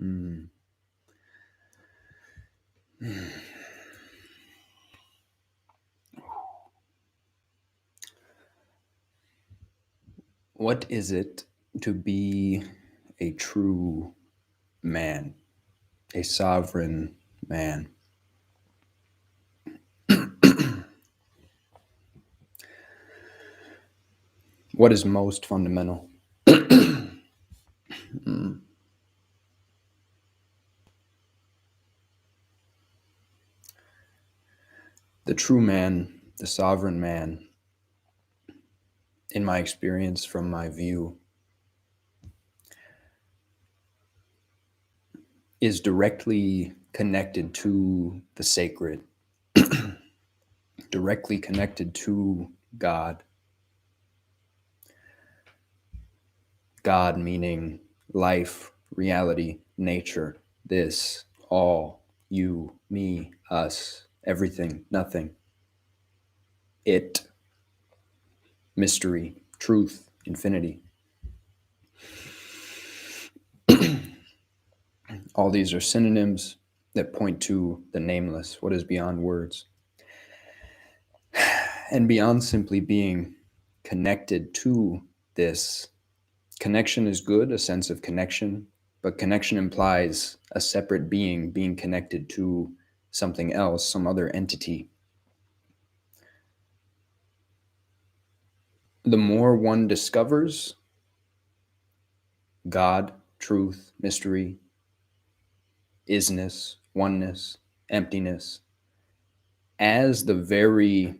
Mm. What is it to be a true man, a sovereign man? What is most fundamental? Mm. The true man, the sovereign man, in my experience, from my view, is directly connected to the sacred, directly connected to God. God meaning life, reality, nature, this, all, you, me, us, everything, nothing. It, mystery, truth, infinity. All these are synonyms that point to the nameless, what is beyond words. And beyond simply being connected to this, connection is good, a sense of connection, but connection implies a separate being connected to something else, some other entity. The more one discovers God, truth, mystery, isness, oneness, emptiness, as the very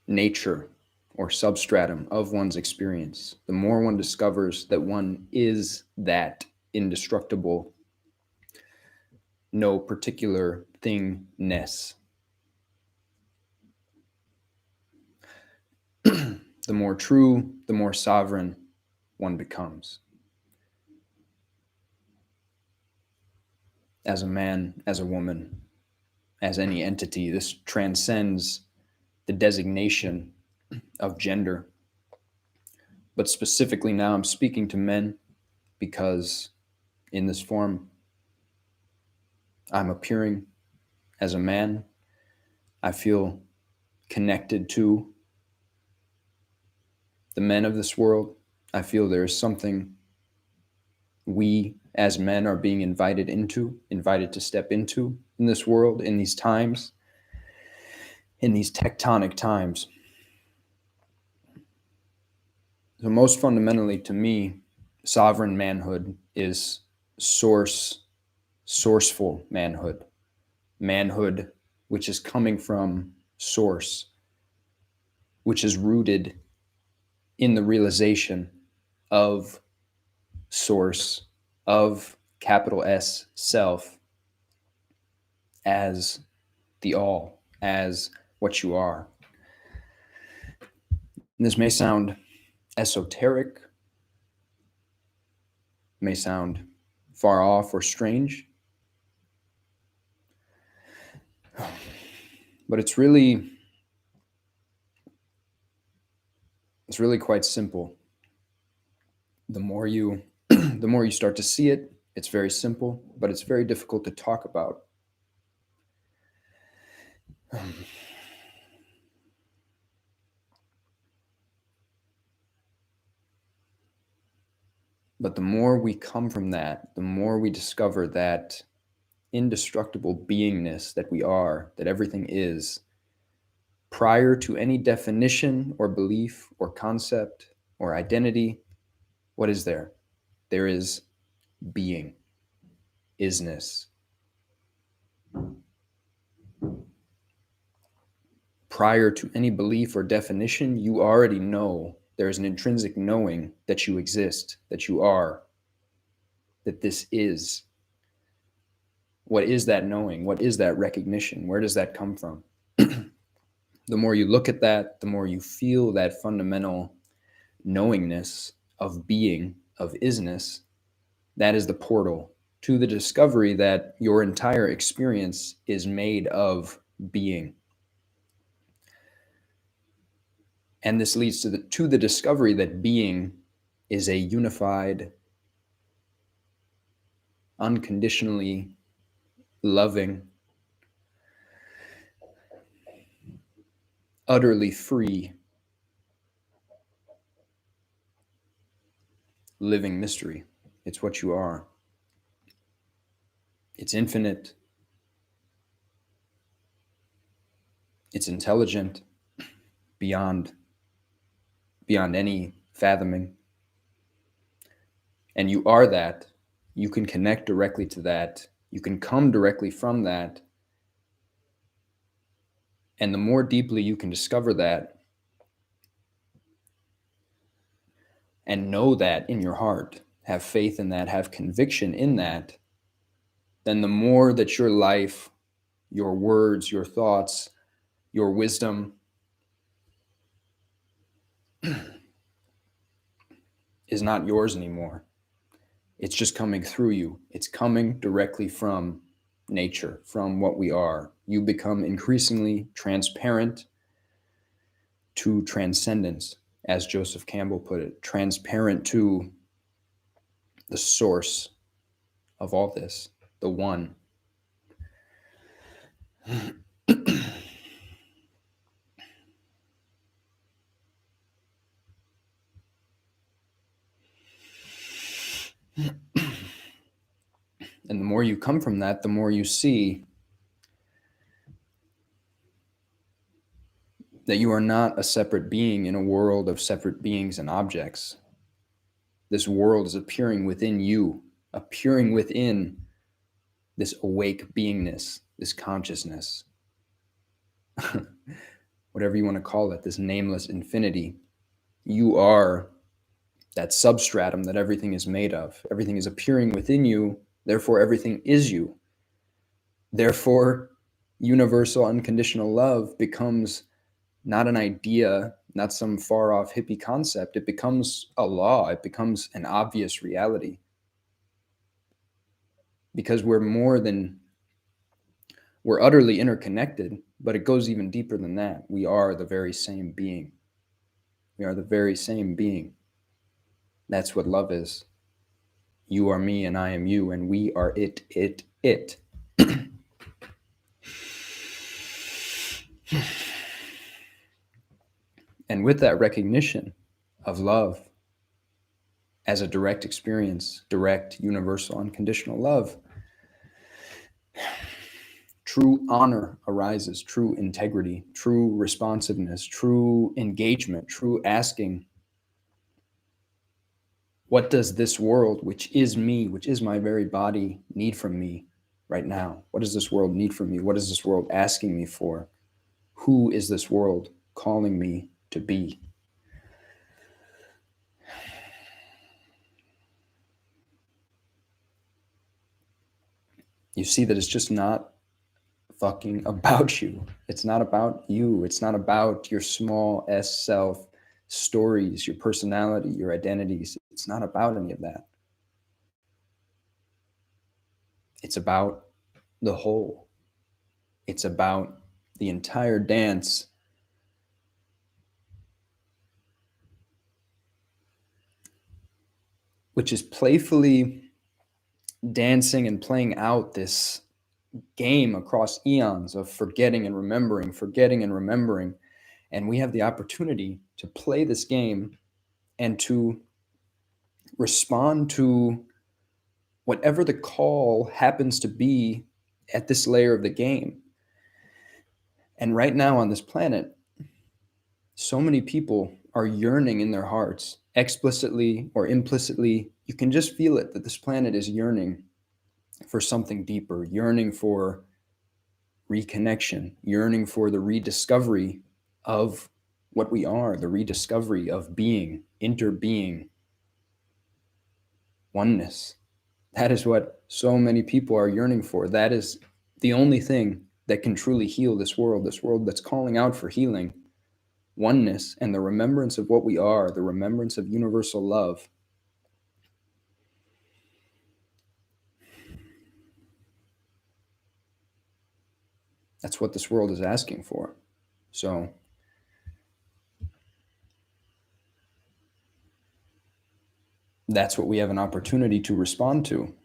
nature or substratum of one's experience, the more one discovers that one is that indestructible, no particular thingness, the more true, the more sovereign one becomes. As a man, as a woman, as any entity, this transcends the designation of gender. But specifically now I'm speaking to men because in this form I'm appearing as a man. I feel connected to the men of this world. I feel there is something we as men are being invited to step into in this world, in these times, in these tectonic times. So most fundamentally to me, sovereign manhood is sourceful manhood, manhood which is coming from source, which is rooted in the realization of source, of capital S, self, as the all, as what you are. And this may sound esoteric, may sound far off or strange, but it's really quite simple. The more you the more you start to see it, it's very simple, but it's very difficult to talk about. But the more we come from that, the more we discover that indestructible beingness that we are, that everything is, prior to any definition or belief or concept or identity. What is there? There is being, isness. Prior to any belief or definition, you already know, there is an intrinsic knowing that you exist, that you are, that this is. What is that knowing? What is that recognition? Where does that come from? The more you look at that, the more you feel that fundamental knowingness of being, of isness. That is the portal to the discovery that your entire experience is made of being. And this leads to the discovery that being is a unified unconditionally loving, utterly free, living mystery. It's what you are. It's infinite. It's intelligent beyond any fathoming. And you are that. You can connect directly to that. You can come directly from that. And the more deeply you can discover that and know that in your heart, have faith in that, have conviction in that, then the more that your life, your words, your thoughts, your wisdom is not yours anymore. It's just coming through you. It's coming directly from nature, from what we are. You become increasingly transparent to transcendence, as Joseph Campbell put it, transparent to the source of all this, the one. And the more you come from that, the more you see that you are not a separate being in a world of separate beings and objects. This world is appearing within you, appearing within this awake beingness, this consciousness, whatever you want to call it, this nameless infinity. You are that substratum that everything is made of. Everything is appearing within you, therefore everything is you. Therefore, universal unconditional love becomes not an idea, not some far off hippie concept. It becomes a law. It becomes an obvious reality. Because we're utterly interconnected, but it goes even deeper than that. We are the very same being. We are the very same being. That's what love is. You are me and I am you, and we are it. And with that recognition of love as a direct experience, direct, universal, unconditional love, true honor arises, true integrity, true responsiveness, true engagement, true asking. What does this world, which is me, which is my very body, need from me right now? What does this world need from me? What is this world asking me for? Who is this world calling me to be? You see that it's just not fucking about you. It's not about you. It's not about your small s self stories, your personality, your identities. It's not about any of that. It's about the whole. It's about the entire dance, which is playfully dancing and playing out this game across eons of forgetting and remembering, forgetting and remembering. And we have the opportunity to play this game and to respond to whatever the call happens to be at this layer of the game. And right now on this planet, so many people are yearning in their hearts, explicitly or implicitly. You can just feel it, that this planet is yearning for something deeper, yearning for reconnection, yearning for the rediscovery of what we are, the rediscovery of being, interbeing, oneness. That is what so many people are yearning for. That is the only thing that can truly heal this world that's calling out for healing, oneness, and the remembrance of what we are, the remembrance of universal love. That's what this world is asking for. So that's what we have an opportunity to respond to.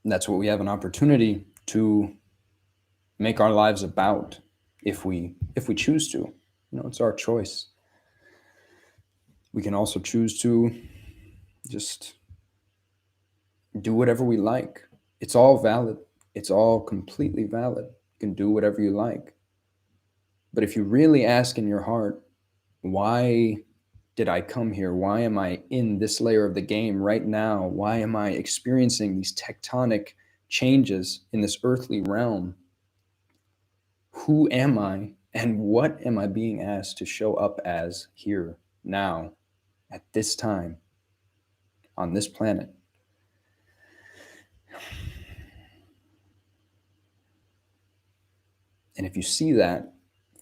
And that's what we have an opportunity to make our lives about if we choose to. It's our choice. We can also choose to just do whatever we like. It's all valid. It's all completely valid. You can do whatever you like. But if you really ask in your heart, why did I come here? Why am I in this layer of the game right now? Why am I experiencing these tectonic changes in this earthly realm? Who am I? And what am I being asked to show up as here, now, at this time, on this planet? And if you see that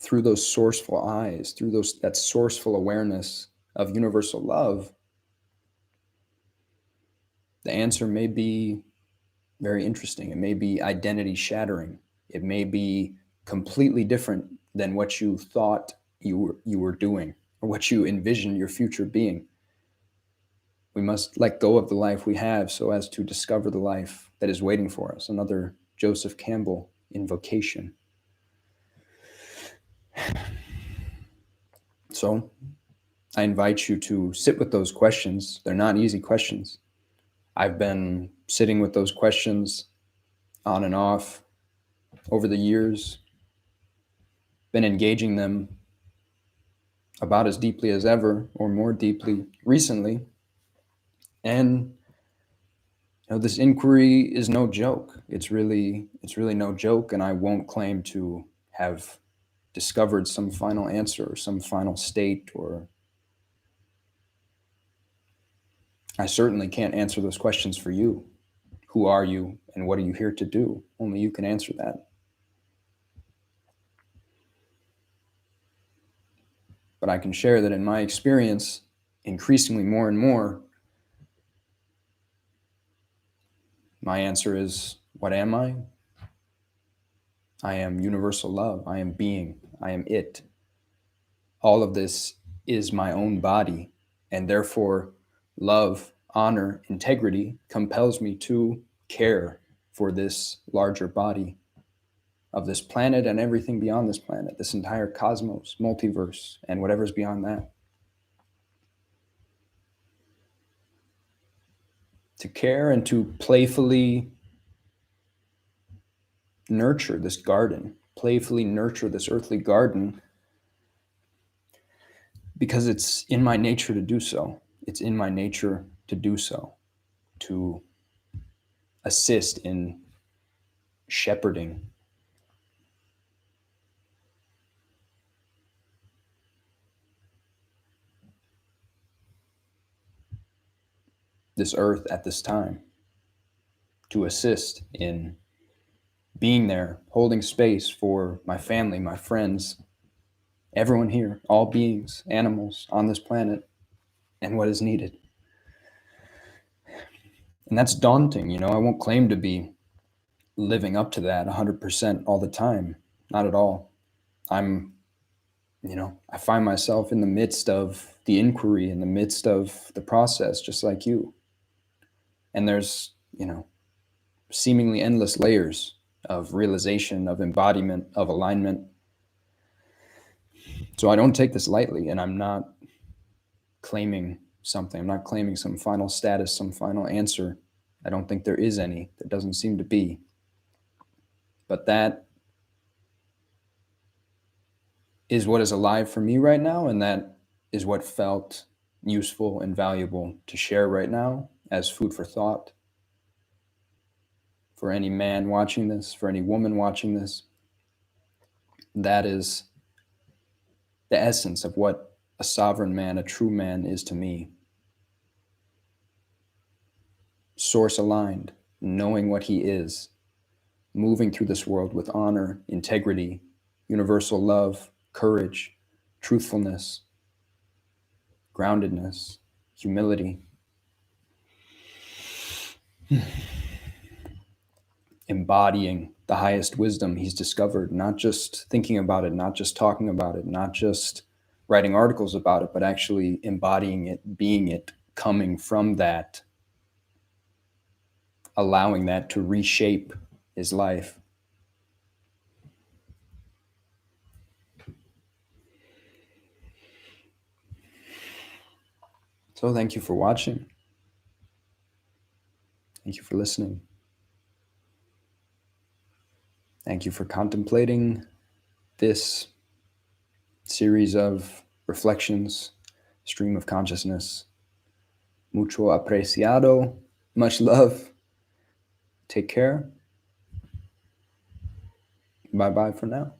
through those sourceful eyes, through that sourceful awareness of universal love, the answer may be very interesting. It may be identity shattering. It may be completely different than what you thought you were doing or what you envisioned your future being. We must let go of the life we have so as to discover the life that is waiting for us. Another Joseph Campbell invocation. So I invite you to sit with those questions. They're not easy questions. I've been sitting with those questions on and off over the years, been engaging them about as deeply as ever or more deeply recently. And this inquiry is no joke. It's really no joke, and I won't claim to have discovered some final answer or some final state, or I certainly can't answer those questions for you. Who are you and what are you here to do? Only you can answer that. But I can share that in my experience, increasingly more and more, my answer is, what am I? I am universal love. I am being. I am it. All of this is my own body, and therefore love, honor, integrity compels me to care for this larger body of this planet and everything beyond this planet, this entire cosmos, multiverse, and whatever's beyond that. To care and to playfully nurture this garden, playfully nurture this earthly garden, because it's in my nature to do so. It's in my nature to do so, to assist in shepherding this earth at this time, to assist in being there, holding space for my family, my friends, everyone here, all beings, animals on this planet, and what is needed. And that's daunting. I won't claim to be living up to that 100% all the time. Not at all. I find myself in the midst of the inquiry, in the midst of the process, just like you. And there's, seemingly endless layers of realization, of embodiment, of alignment. So I don't take this lightly, and I'm not claiming something. I'm not claiming some final status, some final answer. I don't think there is any. There doesn't seem to be. But that is what is alive for me right now, and that is what felt useful and valuable to share right now as food for thought for any man watching this, for any woman watching this. That is the essence of what a sovereign man, a true man, is to me. Source aligned, knowing what he is, moving through this world with honor, integrity, universal love, courage, truthfulness, groundedness, humility. Embodying the highest wisdom he's discovered, not just thinking about it, not just talking about it, not just writing articles about it, but actually embodying it, being it, coming from that allowing that to reshape his life. So thank you for watching. Thank you for listening. Thank you for contemplating this series of reflections, stream of consciousness. Mucho apreciado. Much love. Take care. Bye-bye for now.